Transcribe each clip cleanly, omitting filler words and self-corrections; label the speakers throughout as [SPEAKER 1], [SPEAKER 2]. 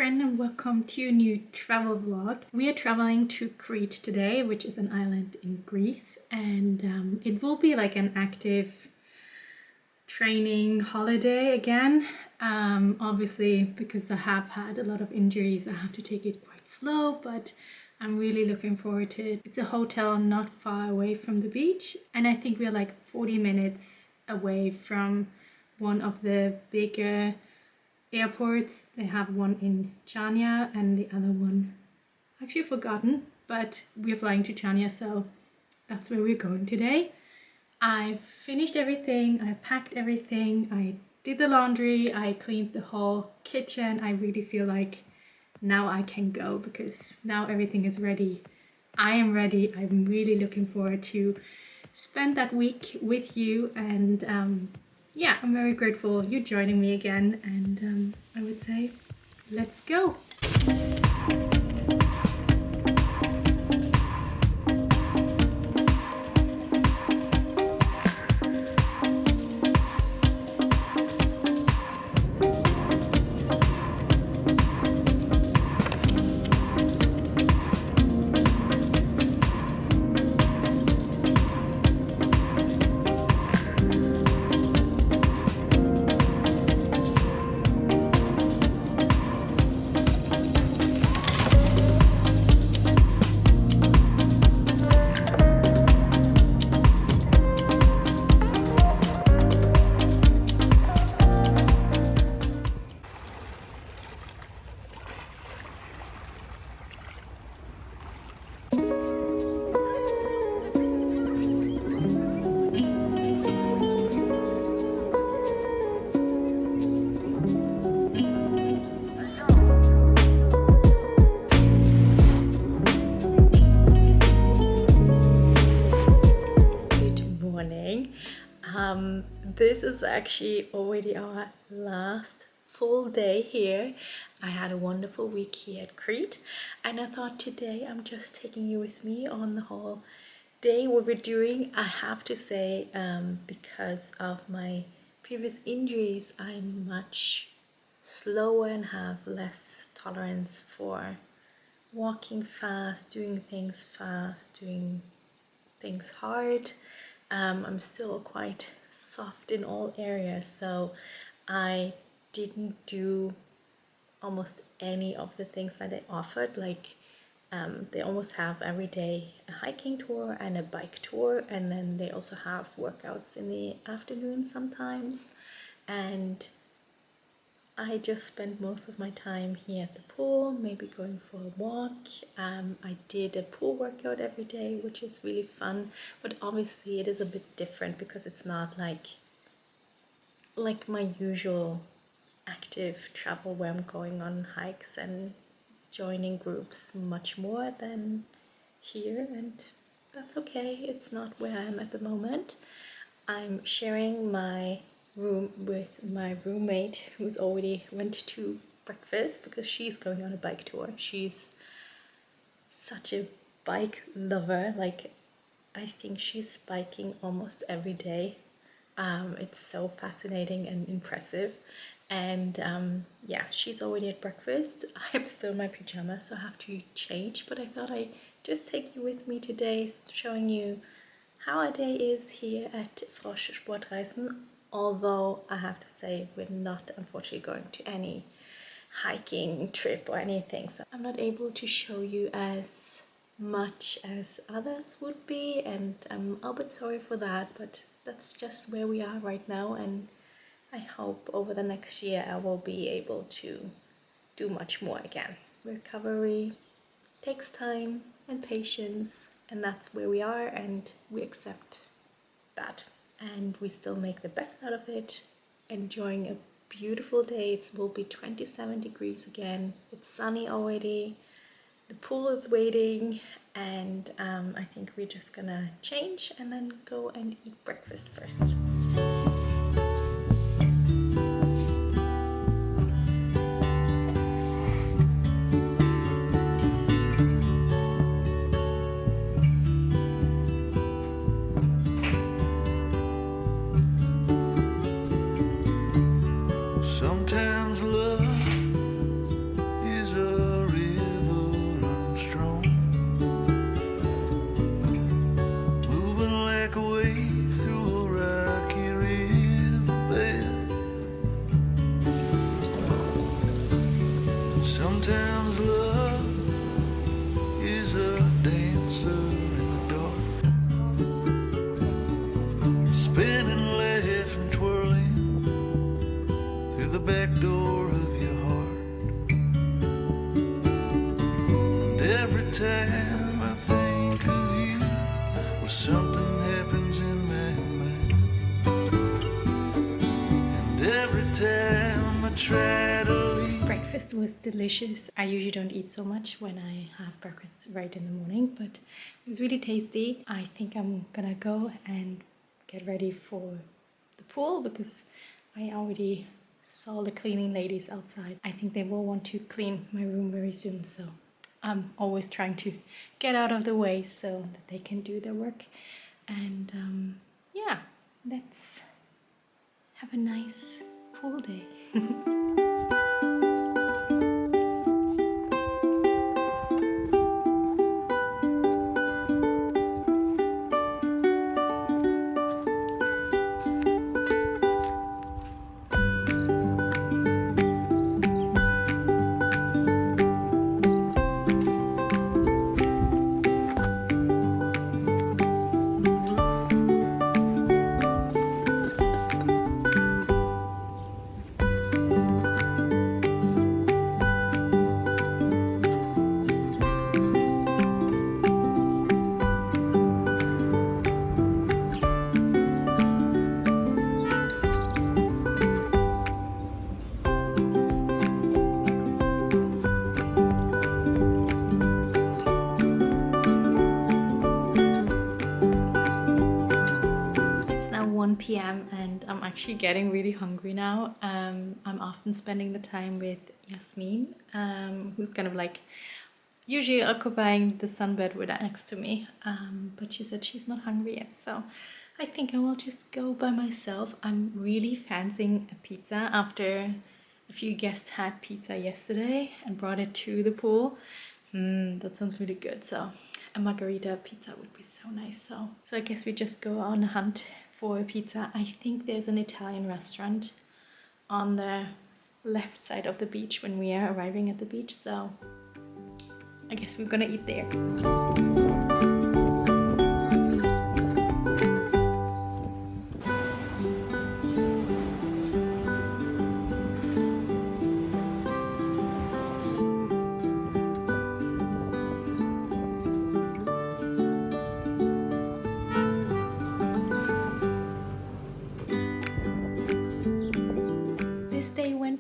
[SPEAKER 1] friend and welcome to a new travel vlog. We are traveling to Crete today, which is an island in Greece, and it will be like an active training holiday again. Obviously because I have had a lot of injuries, I have to take it quite slow, but I'm really looking forward to it. It's a hotel not far away from the beach, and I think we're like 40 minutes away from one of the bigger airports. They have one in Chania and the other one, actually forgotten, but we're flying to Chania, so that's where we're going today. I finished everything, I packed everything, I did the laundry, I cleaned the whole kitchen. I really feel like now I can go because now everything is ready. I am ready. I'm really looking forward to spend that week with you, and yeah, I'm very grateful you joining me again, and I would say let's go. This is actually already our last full day here. I had a wonderful week here at Crete, and I thought today I'm just taking you with me on the whole day, what we're doing. I have to say, because of my previous injuries, I'm much slower and have less tolerance for walking fast, doing things hard. I'm still quite soft in all areas, so I didn't do almost any of the things that they offered. Like they almost have every day a hiking tour and a bike tour, and then they also have workouts in the afternoon sometimes, and I just spent most of my time here at the pool, maybe going for a walk. I did a pool workout every day, which is really fun, but obviously it is a bit different because it's not like my usual active travel where I'm going on hikes and joining groups much more than here, and that's okay. It's not where I am at the moment. I'm sharing my room with my roommate, who's already went to breakfast because she's going on a bike tour. She's such a bike lover. Like, I think she's biking almost every day. It's so fascinating and impressive, and yeah, she's already at breakfast. I'm still in my pajamas, so I have to change, but I thought I'd just take you with me today, showing you how our day is here at Frosch Sportreisen. Although I have to say we're not unfortunately going to any hiking trip or anything, so I'm not able to show you as much as others would be, and I'm a bit sorry for that, but that's just where we are right now, and I hope over the next year I will be able to do much more again. Recovery takes time and patience, and that's where we are, and we accept that. And we still make the best out of it, enjoying a beautiful day. It will be 27 degrees again. It's sunny already. The pool is waiting, and I think we're just gonna change and then go and eat breakfast first.
[SPEAKER 2] Sometimes love something happens in my mind. And every time I try to leave.
[SPEAKER 1] Breakfast was delicious. I usually don't eat so much when I have breakfast right in the morning, but it was really tasty. I think I'm gonna go and get ready for the pool because I already saw the cleaning ladies outside. I think they will want to clean my room very soon, so I'm always trying to get out of the way so that they can do their work. And yeah, let's have a nice pool day. PM and I'm actually getting really hungry now. I'm often spending the time with Yasmin, who's kind of like usually occupying the sunbed right next to me, but she said she's not hungry yet, so I think I will just go by myself. I'm really fancying a pizza after a few guests had pizza yesterday and brought it to the pool. That sounds really good. So a margarita pizza would be so nice. So I guess we just go on a hunt for a pizza. I think there's an Italian restaurant on the left side of the beach when we are arriving at the beach. So I guess we're gonna eat there.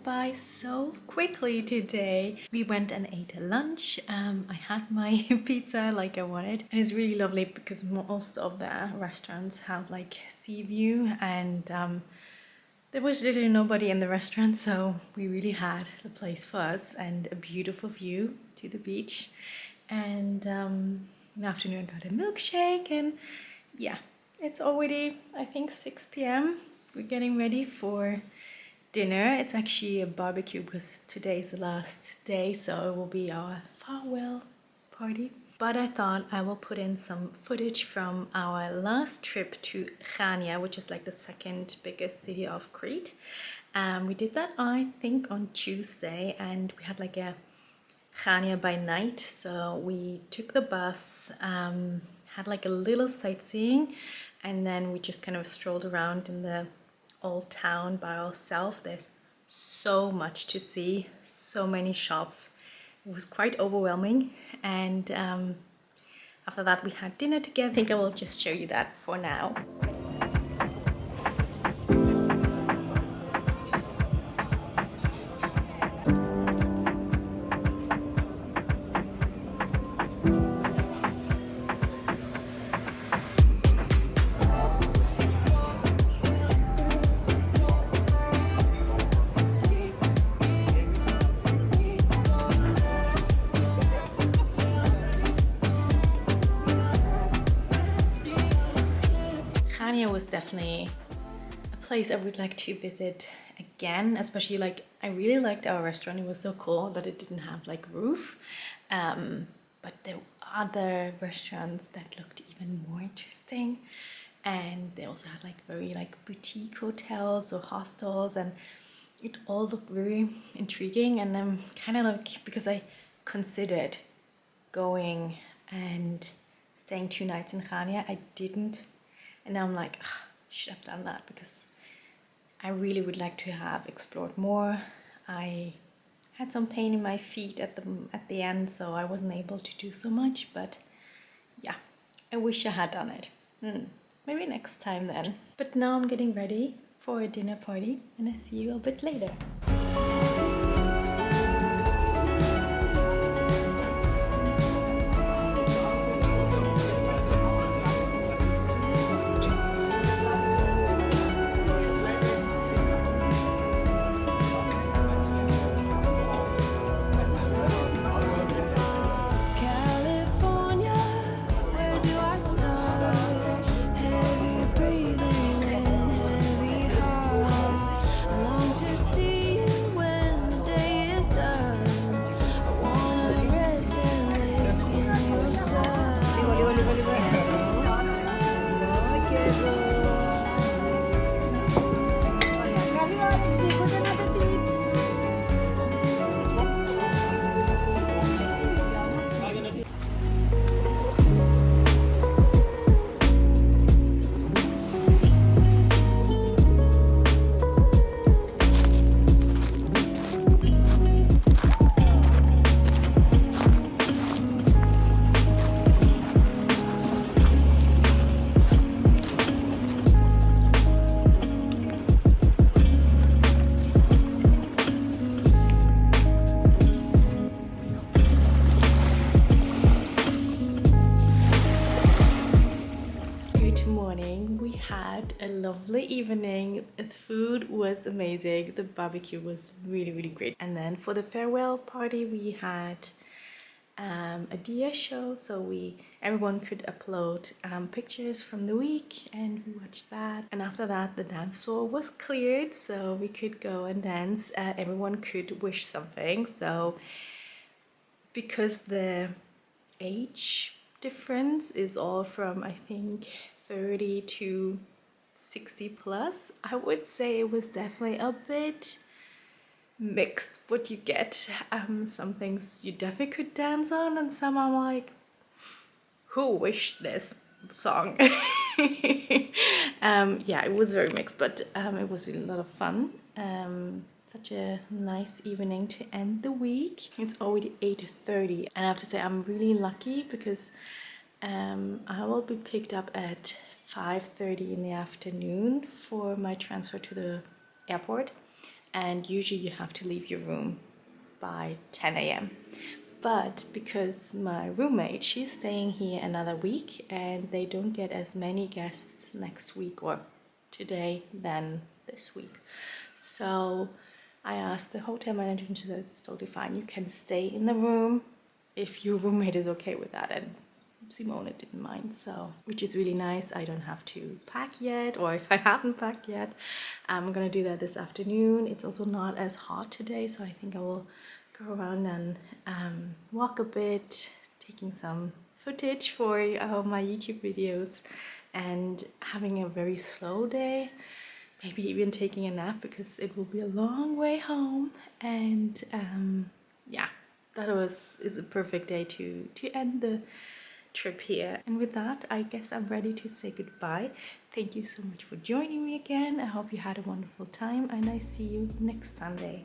[SPEAKER 1] By so quickly today. We went and ate a lunch. I had my pizza like I wanted, and it's really lovely because most of the restaurants have like sea view, and there was literally nobody in the restaurant, so we really had the place for us and a beautiful view to the beach. And in the afternoon I got a milkshake, and yeah, it's already I think 6 p.m. We're getting ready for dinner. It's actually a barbecue because today is the last day, so it will be our farewell party. But I thought I will put in some footage from our last trip to Chania, which is like the second biggest city of Crete. We did that I think on Tuesday, and we had like a Chania by night. So we took the bus, had like a little sightseeing, and then we just kind of strolled around in the old town by ourselves. There's so much to see, so many shops. It was quite overwhelming, and after that we had dinner together. I think I will just show you that for now. Was definitely a place I would like to visit again, especially like I really liked our restaurant. It was so cool that it didn't have like roof, but there were other restaurants that looked even more interesting, and they also had like very like boutique hotels or hostels, and it all looked very intriguing. And I'm kind of like, because I considered going and staying 2 nights in Chania, I didn't. And now I'm like, should have done that, because I really would like to have explored more. I had some pain in my feet at the end, so I wasn't able to do so much, but yeah, I wish I had done it. Maybe next time then. But now I'm getting ready for a dinner party and I see you a bit later. A lovely evening. The food was amazing. The barbecue was really great. And then for the farewell party we had a dia show, so everyone could upload pictures from the week and we watched that. And after that the dance floor was cleared so we could go and dance. Everyone could wish something, so because the age difference is all from I think 30 to 60 plus, I would say it was definitely a bit mixed what you get. Some things you definitely could dance on and some I'm like, who wished this song? Yeah, it was very mixed, but it was a lot of fun. Such a nice evening to end the week. It's already 8:30 and I have to say I'm really lucky because I will be picked up at 5:30 in the afternoon for my transfer to the airport, and usually you have to leave your room by 10 a.m. But because my roommate, she's staying here another week and they don't get as many guests next week or today than this week, so I asked the hotel manager and she said it's totally fine, you can stay in the room if your roommate is okay with that. And Simone didn't mind, so which is really nice. I don't have to pack yet, or I haven't packed yet. I'm gonna do that this afternoon. It's also not as hot today, so I think I will go around and walk a bit, taking some footage for my YouTube videos and having a very slow day, maybe even taking a nap because it will be a long way home. And yeah, that is a perfect day to end the trip here. And with that, I guess I'm ready to say goodbye. Thank you so much for joining me again. I hope you had a wonderful time and I see you next Sunday.